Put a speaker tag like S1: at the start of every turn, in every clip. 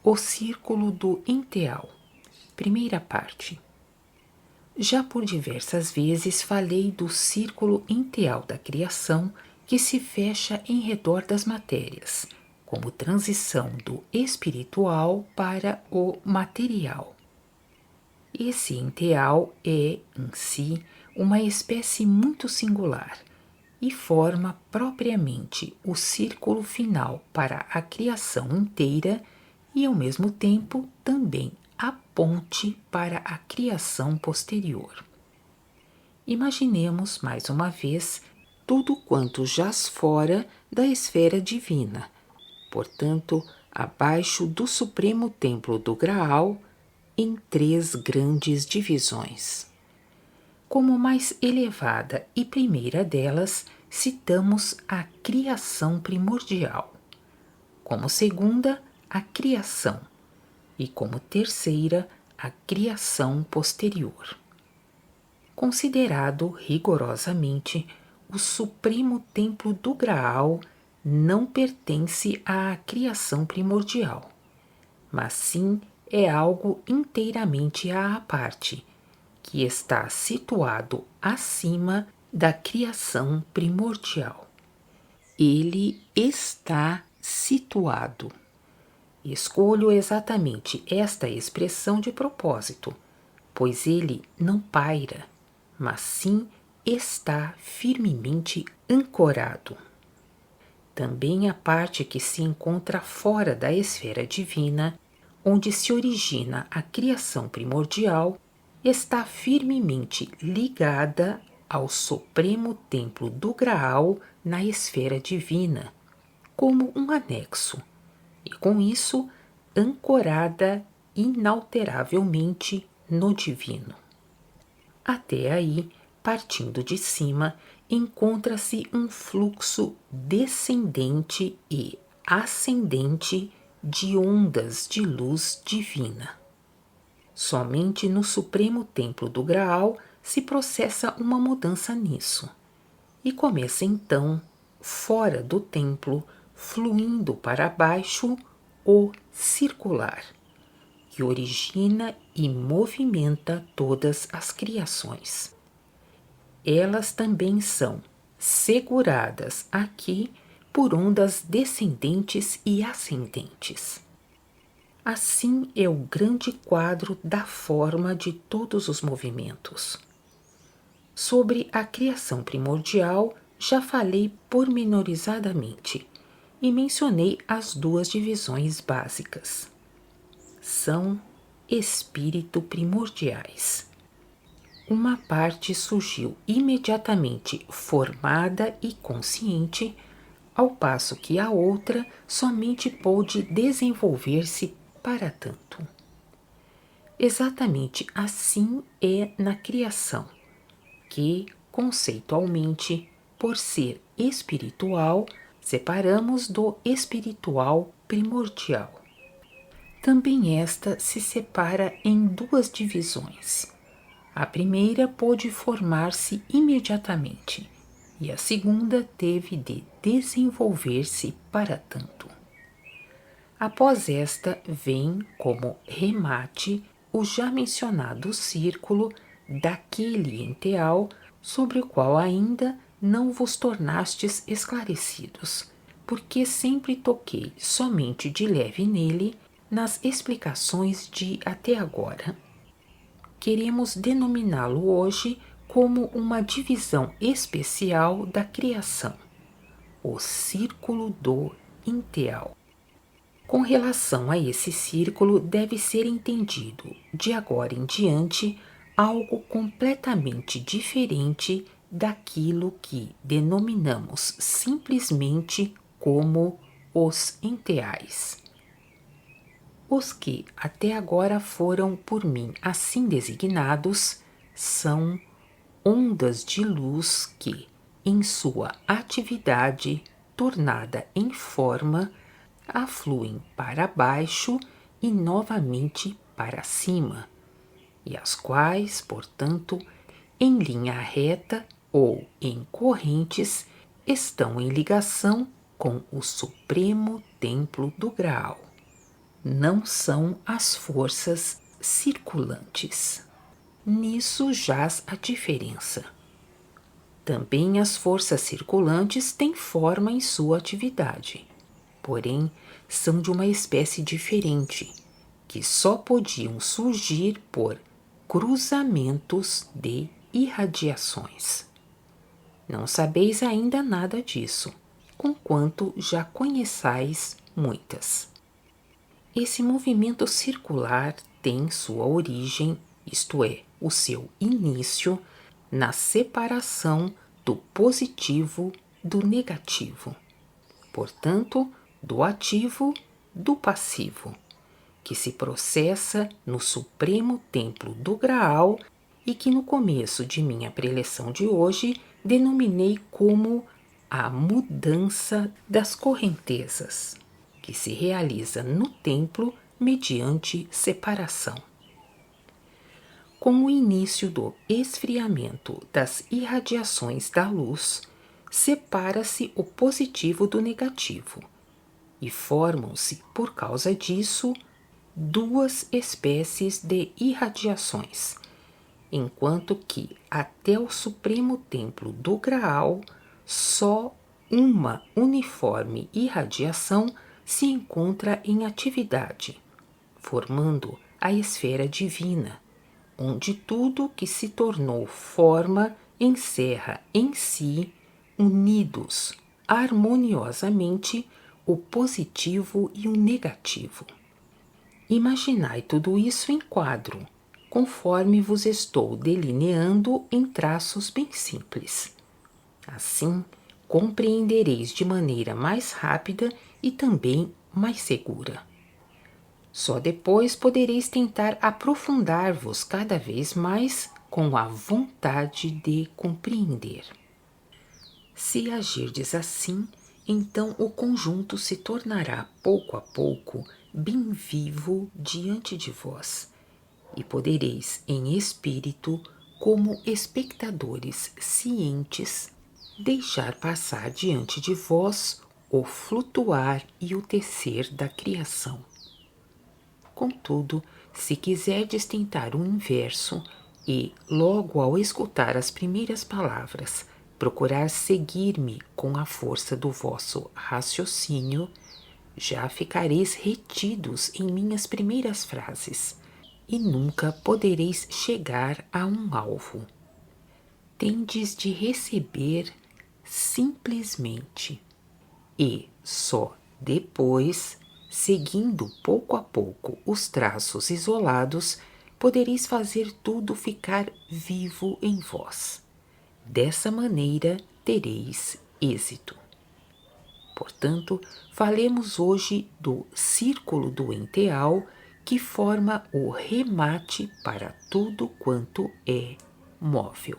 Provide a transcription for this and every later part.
S1: O Círculo do Enteal. Primeira parte. Já por diversas vezes falei do círculo enteal da criação que se fecha em redor das matérias, como transição do espiritual para o material. Esse enteal é, em si, uma espécie muito singular e forma propriamente o círculo final para a criação inteira e, ao mesmo tempo, também a ponte para a criação posterior. Imaginemos, mais uma vez, tudo quanto jaz fora da esfera divina, portanto, abaixo do supremo templo do Graal, em 3 grandes divisões. Como mais elevada e primeira delas, citamos a criação primordial. Como segunda, a criação. E como terceira, a criação posterior. Considerado rigorosamente, o supremo templo do Graal não pertence à criação primordial, mas sim é algo inteiramente à parte, que está situado acima da criação primordial. Ele está situado. Escolho exatamente esta expressão de propósito, pois ele não paira, mas sim está firmemente ancorado. Também a parte que se encontra fora da esfera divina, onde se origina a criação primordial, está firmemente ligada ao supremo templo do Graal na esfera divina, como um anexo, e com isso ancorada inalteravelmente no divino. Até aí, partindo de cima, encontra-se um fluxo descendente e ascendente de ondas de luz divina. Somente no supremo templo do Graal se processa uma mudança nisso, e começa então, fora do templo, fluindo para baixo, o circular, que origina e movimenta todas as criações. Elas também são seguradas aqui por ondas descendentes e ascendentes. Assim é o grande quadro da forma de todos os movimentos. Sobre a criação primordial, já falei pormenorizadamente e mencionei as 2 divisões básicas. São espírito primordiais. Uma parte surgiu imediatamente formada e consciente, ao passo que a outra somente pôde desenvolver-se para tanto. Exatamente assim é na criação, que, conceitualmente, por ser espiritual, separamos do espiritual primordial. Também esta se separa em 2 divisões. A primeira pôde formar-se imediatamente, e a segunda teve de desenvolver-se para tanto. Após esta vem, como remate, o já mencionado círculo daquele enteal sobre o qual ainda não vos tornastes esclarecidos, porque sempre toquei somente de leve nele nas explicações de até agora. Queremos denominá-lo hoje como uma divisão especial da criação, o círculo do enteal. Com relação a esse círculo, deve ser entendido, de agora em diante, algo completamente diferente daquilo que denominamos simplesmente como os enteais. Os que até agora foram por mim assim designados são ondas de luz que, em sua atividade tornada em forma, afluem para baixo e novamente para cima, e as quais, portanto, em linha reta ou em correntes, estão em ligação com o supremo templo do Graal. não são as forças circulantes. Nisso jaz a diferença. Também as forças circulantes têm forma em sua atividade, porém são de uma espécie diferente, que só podiam surgir por cruzamentos de irradiações. Não sabeis ainda nada disso, conquanto já conheçais muitas. Esse movimento circular tem sua origem, isto é, o seu início, na separação do positivo do negativo, portanto, do ativo do passivo, que se processa no supremo templo do Graal e que no começo de minha preleção de hoje denominei como a mudança das correntezas, que se realiza no templo mediante separação. Com o início do esfriamento das irradiações da luz, separa-se o positivo do negativo e formam-se, por causa disso, duas espécies de irradiações, enquanto que até o supremo templo do Graal só uma uniforme irradiação se encontra em atividade, formando a esfera divina, onde tudo que se tornou forma encerra em si, unidos harmoniosamente, o positivo e o negativo. Imaginai tudo isso em quadro, conforme vos estou delineando em traços bem simples. Assim, compreendereis de maneira mais rápida e também mais segura. Só depois podereis tentar aprofundar-vos cada vez mais com a vontade de compreender. Se agirdes assim, então o conjunto se tornará pouco a pouco bem vivo diante de vós, e podereis, em espírito, como espectadores cientes, deixar passar diante de vós o flutuar e o tecer da criação. Contudo, se quiserdes tentar o inverso e, logo ao escutar as primeiras palavras, procurar seguir-me com a força do vosso raciocínio, já ficareis retidos em minhas primeiras frases e nunca podereis chegar a um alvo. Tendes de receber simplesmente e só depois, seguindo pouco a pouco os traços isolados, podereis fazer tudo ficar vivo em vós. Dessa maneira tereis êxito. Portanto, falemos hoje do círculo do enteal, que forma o remate para tudo quanto é móvel.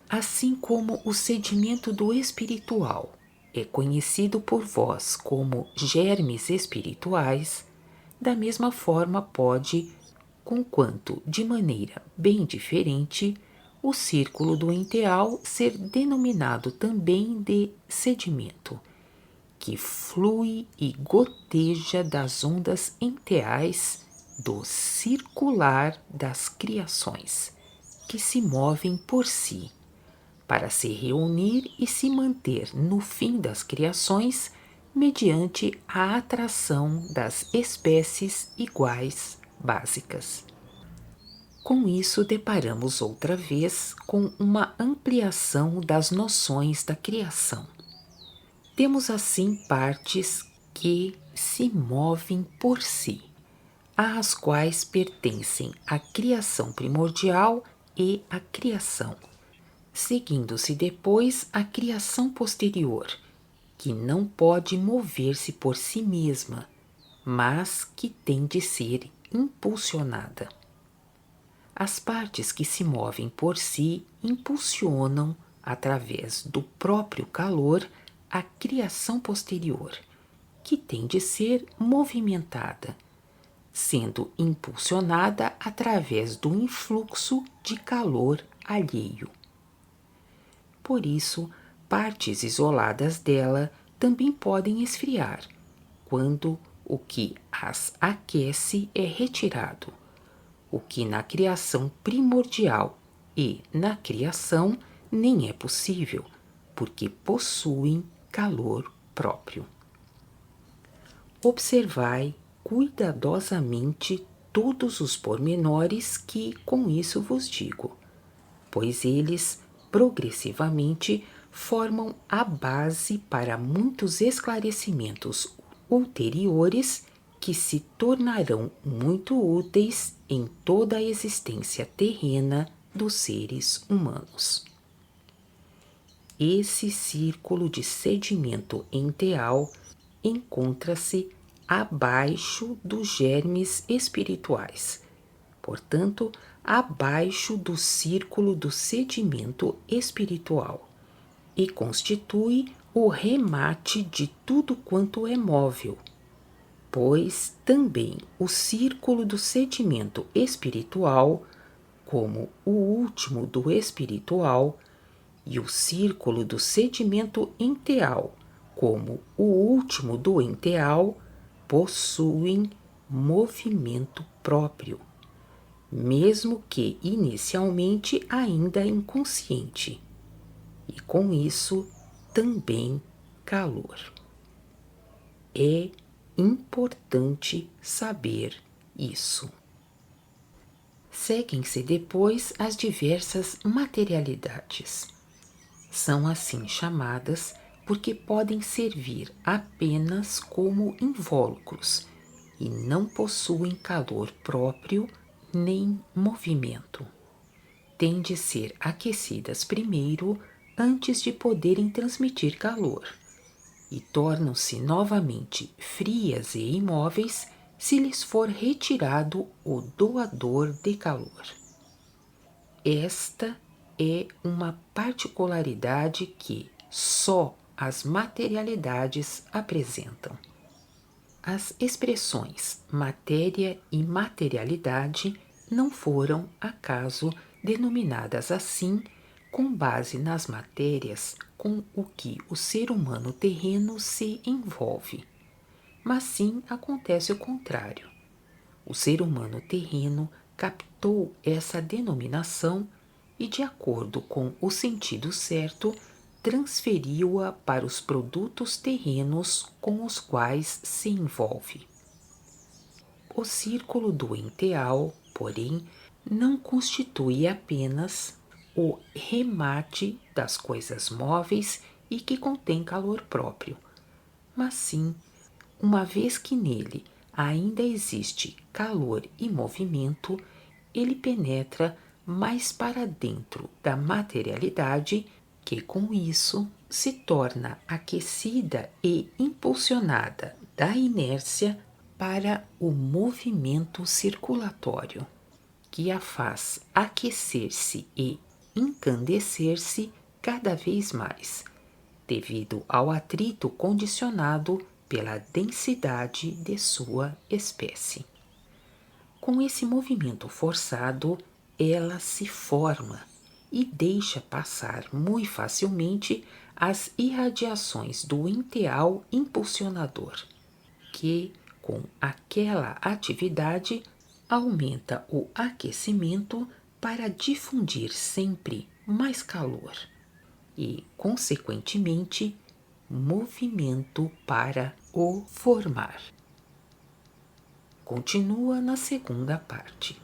S1: Assim como o sedimento do espiritual é conhecido por vós como germes espirituais, da mesma forma pode, conquanto de maneira bem diferente, o círculo do enteal ser denominado também de sedimento, que flui e goteja das ondas enteais do circular das criações, que se movem por si, para se reunir e se manter no fim das criações mediante a atração das espécies iguais básicas. Com isso, deparamos outra vez com uma ampliação das noções da criação. Temos assim partes que se movem por si, às quais pertencem a criação primordial e a criação, seguindo-se depois a criação posterior, que não pode mover-se por si mesma, mas que tem de ser impulsionada. As partes que se movem por si impulsionam, através do próprio calor, a criação posterior, que tem de ser movimentada, sendo impulsionada através do influxo de calor alheio. Por isso, partes isoladas dela também podem esfriar, quando o que terras aquece é retirado, o que na criação primordial e na criação nem é possível, porque possuem calor próprio. Observai cuidadosamente todos os pormenores que com isso vos digo, pois eles progressivamente formam a base para muitos esclarecimentos ulteriores que se tornarão muito úteis em toda a existência terrena dos seres humanos. Esse círculo de sedimento enteal encontra-se abaixo dos germes espirituais, portanto, abaixo do círculo do sedimento espiritual, e constitui o remate de tudo quanto é móvel, pois também o círculo do sedimento espiritual, como o último do espiritual, e o círculo do sedimento enteal, como o último do enteal, possuem movimento próprio, mesmo que inicialmente ainda inconsciente, e com isso também calor. É importante saber isso. Seguem-se depois as diversas materialidades. São assim chamadas porque podem servir apenas como invólucros e não possuem calor próprio nem movimento. Têm de ser aquecidas primeiro antes de poderem transmitir calor, e tornam-se novamente frias e imóveis se lhes for retirado o doador de calor. Esta é uma particularidade que só as materialidades apresentam. As expressões matéria e materialidade não foram, acaso, denominadas assim com base nas matérias com o que o ser humano terreno se envolve, mas sim acontece o contrário. O ser humano terreno captou essa denominação e, de acordo com o sentido certo, transferiu-a para os produtos terrenos com os quais se envolve. O círculo do enteal, porém, não constitui apenas o remate das coisas móveis e que contém calor próprio, mas sim, uma vez que nele ainda existe calor e movimento, ele penetra mais para dentro da materialidade, que com isso se torna aquecida e impulsionada da inércia para o movimento circulatório, que a faz aquecer-se e encandecer-se cada vez mais, devido ao atrito condicionado pela densidade de sua espécie. Com esse movimento forçado, ela se forma e deixa passar muito facilmente as irradiações do enteal impulsionador, que, com aquela atividade, aumenta o aquecimento para difundir sempre mais calor e, consequentemente, movimento para o formar. Continua na segunda parte.